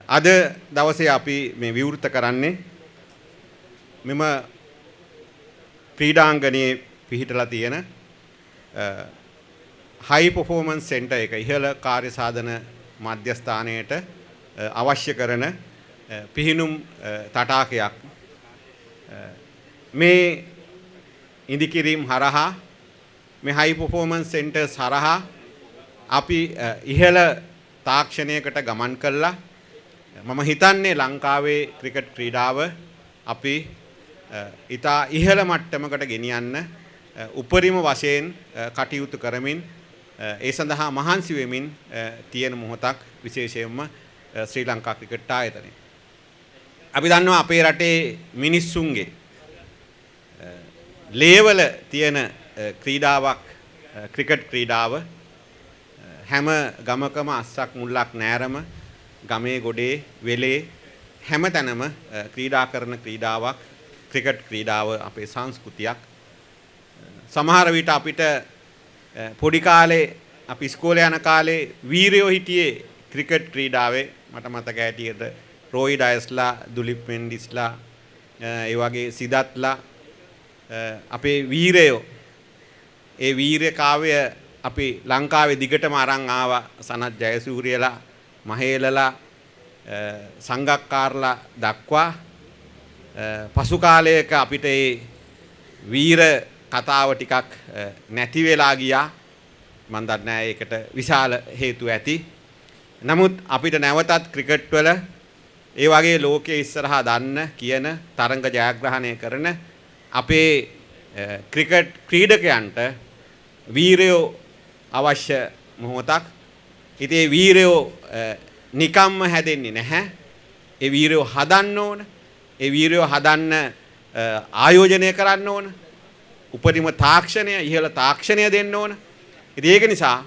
අද දවසේ අපි මේ විවෘත කරන්නේ මෙම ක්‍රීඩාංගණයේ පිහිටලා තියෙන හයි පර්ෆෝමන්ස් සෙන්ටර් එක ඉහළ කාර්ය සාධන මධ්‍යස්ථානයට අවශ්‍ය කරන පිහිනුම් තටාකයක් මේ ඉදිකිරීම හරහා මේ හයි පර්ෆෝමන්ස් සෙන්ටර්ස් හරහා අපි ඉහළ තාක්ෂණයකට ගමන් කළා. මම හිතන්නේ ලංකාවේ ක්‍රිකට් ක්‍රීඩාව අපි ඉතා ඉහළ මට්ටමකට ගෙනියන්න උපරිම වශයෙන් කටයුතු කරමින් ඒ සඳහා මහන්සි වෙමින් තියෙන මොහොතක් විශේෂයෙන්ම ශ්‍රී ලංකා ක්‍රිකට් ආයතනය. අපි දන්නවා අපේ රටේ මිනිස්සුන්ගේ ලේවල තියෙන ක්‍රීඩාවක් ක්‍රිකට් ක්‍රීඩාව හැම ගමකම අස්සක් මුල්ලක් නෑරම ගමේ ගොඩේ වෙලේ හැම තැනම ක්‍රීඩා කරන ක්‍රීඩාවක් ක්‍රිකට් ක්‍රීඩාව අපේ සංස්කෘතියක්. සමහර විට අපිට පොඩි කාලේ අපි ඉස්කෝලේ යන කාලේ වීරයෝ හිටියේ ක්‍රිකට් ක්‍රීඩාවේ. මට මතක ඇටියට රෝයි ඩයස්ලා දුලිප් මෙන්ඩිස්ලා ඒ වගේ සිදත්ලා අපේ වීරයෝ ඒ වීර කාව්‍ය අපි ලංකාවේ දිගටම අරන් ආවා. සනත් ජයසූරියලා මහේලලා සංගක්කාරලා දක්වා පසු කාලයක අපිට ඒ වීර කතාව ටිකක් නැති වෙලා ගියා. මම දන්නේ ඒකට විශාල හේතු ඇති. නමුත් අපිට නැවතත් ක්‍රිකට් වල ඒ වගේ ලෝකයේ ඉස්සරහා දන්න කියන තරඟ ජයග්‍රහණය කරන අපේ ක්‍රිකට් ක්‍රීඩකයන්ට වීරයෝ අවශ්‍ය මොහොතක්. ඉතින් ඒ වීරයෝ නිකම්ම හැදෙන්නේ නැහැ. ඒ වීරයෝ හදන්න ඕන. ඒ වීරයෝ හදන්න ආයෝජනය කරන්න ඕන. උපරිම තාක්ෂණය ඉහළ තාක්ෂණය දෙන්න ඕන. ඉතින් ඒක නිසා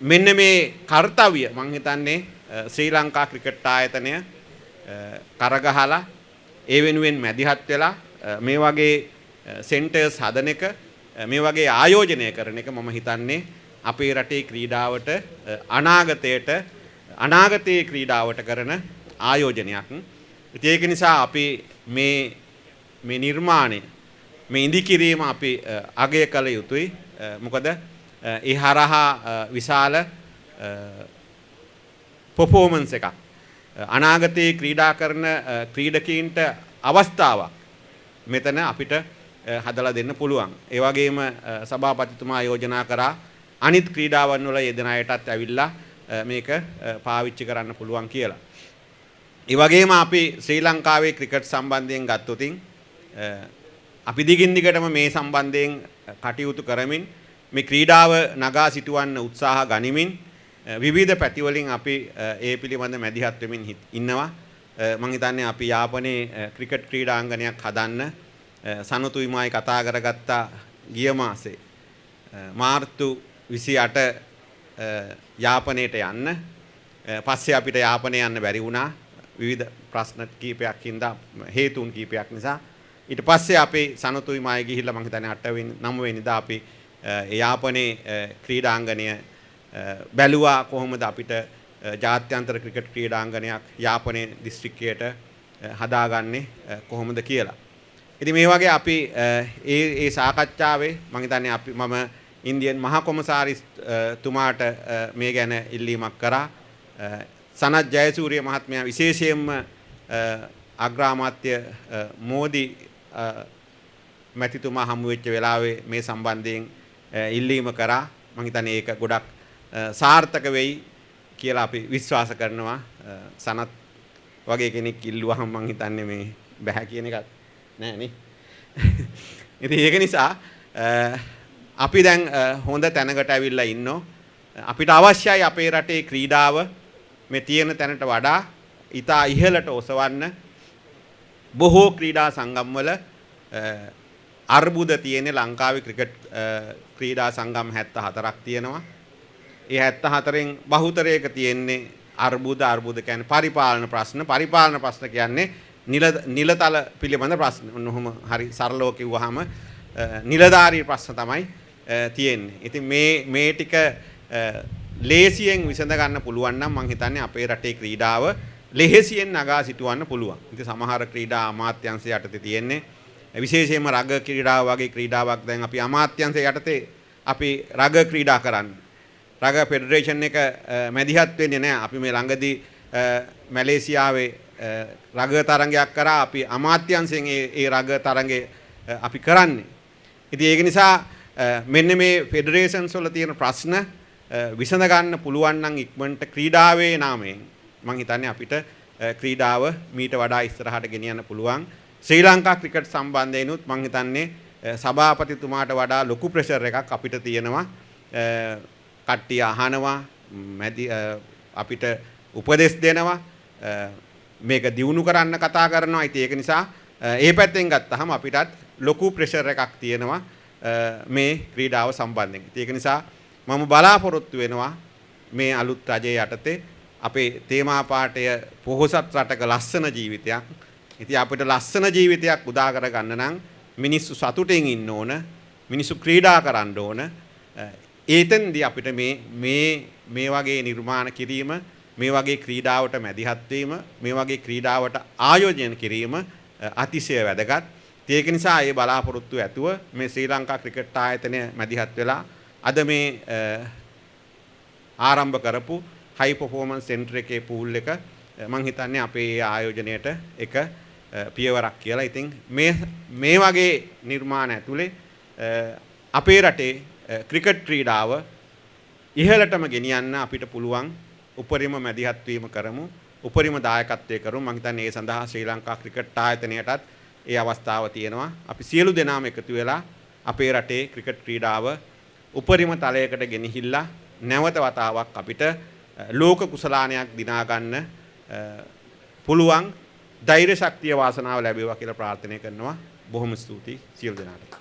මෙන්න මේ කාර්යය මම හිතන්නේ ශ්‍රී ලංකා ක්‍රිකට් ආයතනය කරගහලා ඒ වෙනුවෙන් මැදිහත් වෙලා මේ වගේ සෙන්ටර්ස් හදන එක මේ වගේ ආයෝජනය කරන එක මම හිතන්නේ අපේ රටේ ක්‍රීඩාවට අනාගතයේ ක්‍රීඩාවට කරන ආයෝජනයක්. ඉතින් ඒක නිසා අපි මේ නිර්මාණය මේ ඉදිකිරීම අපි අගය කළ යුතුයි. මොකද ඒ හරහා විශාල පර්ෆෝමන්ස් එකක් අනාගතයේ ක්‍රීඩා කරන ක්‍රීඩකීන්ට අවස්ථාවක් මෙතන අපිට හදලා දෙන්න පුළුවන්. ඒ වගේම සභාපතිතුමා යෝජනා කරා අනිත් ක්‍රීඩාවන් වල යෙදෙන අයටත් ඇවිල්ලා මේක පාවිච්චි කරන්න පුළුවන් කියලා. ඒ වගේම අපි ශ්‍රී ලංකාවේ ක්‍රිකට් සම්බන්ධයෙන් ගත්තොතින් අපි දිගින් දිගටම මේ සම්බන්ධයෙන් කටයුතු කරමින් මේ ක්‍රීඩාව නගා සිටවන්න උත්සාහ ගනිමින් විවිධ පැතිවලින් අපි ඒ පිළිබඳ මැදිහත් වෙමින් ඉන්නවා. මම හිතන්නේ අපි යාපනයේ ක්‍රිකට් ක්‍රීඩාංගණයක් හදන්න සනතුයිමයි කතා කරගත්තා ගිය මාසේ මාර්තු 28 යාපනයට යන්න. පස්සේ අපිට යාපනය යන්න බැරි වුණා විවිධ ප්‍රශ්න කීපයක් හින්දා හේතුන් කීපයක් නිසා. ඊට පස්සේ අපි සනතුයිමයි ගිහිල්ලා මම හිතන්නේ 8 වෙනි 9 වෙනිදා අපි යාපනයේ ක්‍රීඩාංගණය බැලුවා කොහොමද අපිට ජාත්‍යන්තර ක්‍රිකට් ක්‍රීඩාංගණයක් යාපනයේ දිස්ත්‍රික්කයට හදාගන්නේ කොහොමද කියලා. ඉතින් මේ වගේ අපි ඒ සාකච්ඡාවේ මම හිතන්නේ මම ඉන්දියන් මහා කොමසාරිස් තුමාට මේ ගැන ඉල්ලීමක් කරා. සනත් ජයසූරිය මහත්මයා විශේෂයෙන්ම අග්‍රාමාත්‍ය මෝදි මැතිතුමා හමු වෙච්ච වෙලාවේ මේ සම්බන්ධයෙන් ඉල්ලීම කරා. මම හිතන්නේ ඒක ගොඩක් සාර්ථක වෙයි කියලා අපි විශ්වාස කරනවා. සනත් වගේ කෙනෙක් ඉල්ලුවහම මම හිතන්නේ මේ බෑ කියන එකත් නෑ නේ. ඉතින් ඒක නිසා අපි දැන් හොඳ තැනකට ඇවිල්ලා ඉන්නෝ. අපිට අවශ්‍යයි අපේ රටේ ක්‍රීඩාව මේ තියෙන තැනට වඩා ඉතා ඉහළට ඔසවන්න. බොහෝ ක්‍රීඩා සංගම්වල අර්බුද තියෙන ලංකාවේ ක්‍රිකට් ක්‍රීඩා සංගම් 74ක් තියෙනවා. ඒ 74න් බහුතරයක තියෙන්නේ අර්බුද කියන්නේ පරිපාලන ප්‍රශ්න කියන්නේ නිලතල පිළිබඳ ප්‍රශ්න. ඔන්නෝම හරි සරලව කිව්වහම නිලධාරී ප්‍රශ්න තමයි තියෙන්නේ. ඉතින් මේ ටික ලේසියෙන් විසඳ ගන්න පුළුවන් නම් මම හිතන්නේ අපේ රටේ ක්‍රීඩාව ලෙහෙසියෙන් නගා සිටවන්න පුළුවන්. ඉතින් සමහර ක්‍රීඩා අමාත්‍යාංශය යටතේ තියෙන්නේ විශේෂයෙන්ම රග ක්‍රීඩාව වගේ ක්‍රීඩාවක් දැන් අපි අමාත්‍යාංශය යටතේ අපි රග ක්‍රීඩා කරන්නේ. රග ෆෙඩරේෂන් එක මැදිහත් වෙන්නේ නැහැ. අපි මේ ළඟදී මැලේසියාවේ රග තරඟයක් කරා අපි අමාත්‍යාංශයෙන් ඒ රග තරඟේ අපි කරන්නේ. ඉතින් ඒක නිසා මෙන්න මේ ෆෙඩරේෂන්ස් වල තියෙන ප්‍රශ්න විසඳ ගන්න පුළුවන් නම් ඉක්මනට ක්‍රීඩාවේ නාමයෙන් මම හිතන්නේ අපිට ක්‍රීඩාව මීට වඩා ඉස්සරහට ගෙනියන්න පුළුවන්. ශ්‍රී ලංකා ක්‍රිකට් සම්බන්ධයෙන්ුත් මම හිතන්නේ සභාපතිතුමාට වඩා ලොකු ප්‍රෙෂර් එකක් අපිට තියෙනවා. කට්ටිය අහනවා අපිට උපදෙස් දෙනවා මේක දියුණු කරන්න කතා කරනවා. ඉතින් ඒක නිසා ඒ පැත්තෙන් ගත්තහම අපිටත් ලොකු ප්‍රෙෂර් එකක් තියෙනවා මේ ක්‍රීඩාව සම්බන්ධයෙන්. ඉතින් ඒක නිසා මම බලාපොරොත්තු වෙනවා මේ අලුත් රජයේ යටතේ අපේ තේමා පාඨය පොහොසත් රටක ලස්සන ජීවිතයක්. ඉතින් අපිට ලස්සන ජීවිතයක් උදා කර ගන්න නම් මිනිස්සු සතුටින් ඉන්න ඕන, මිනිස්සු ක්‍රීඩා කරන්න ඕන. ඒතෙන්දී අපිට මේ වගේ නිර්මාණ කිරීම, මේ වගේ ක්‍රීඩාවට මැදිහත් වීම, මේ වගේ ක්‍රීඩාවට ආයෝජනය කිරීම අතිශය වැදගත්. ඒක නිසා ඒ බලාපොරොත්තු ඇතුව මේ ශ්‍රී ලංකා ක්‍රිකට් ආයතනය මැදිහත් වෙලා අද මේ ආරම්භ කරපු හයි පර්ෆෝමන්ස් සෙන්ටර් එකේ පූල් එක මම හිතන්නේ අපේ ආයෝජනයට එක පියවරක් කියලා. ඉතින් මේ වගේ නිර්මාණ ඇතුලේ අපේ රටේ ක්‍රිකට් ක්‍රීඩාව ඉහළටම ගෙනියන්න අපිට පුළුවන් උපරිම මැදිහත් වීම කරමු, උපරිම දායකත්වයේ කරමු. මම හිතන්නේ ඒ සඳහා ශ්‍රී ලංකා ක්‍රිකට් ආයතනයටත් ඒ අවස්ථාව තියෙනවා. අපි සියලු දෙනාම එකතු වෙලා අපේ රටේ ක්‍රිකට් ක්‍රීඩාව උපරිම තලයකට ගෙනහිල්ලා නැවත වතාවක් අපිට ලෝක කුසලානයක් දිනා ගන්න පුළුවන් ධෛර්ය ශක්තිය වාසනාව ලැබේවා කියලා ප්‍රාර්ථනා කරනවා. බොහොම ස්තුතියි සියලු දෙනාට.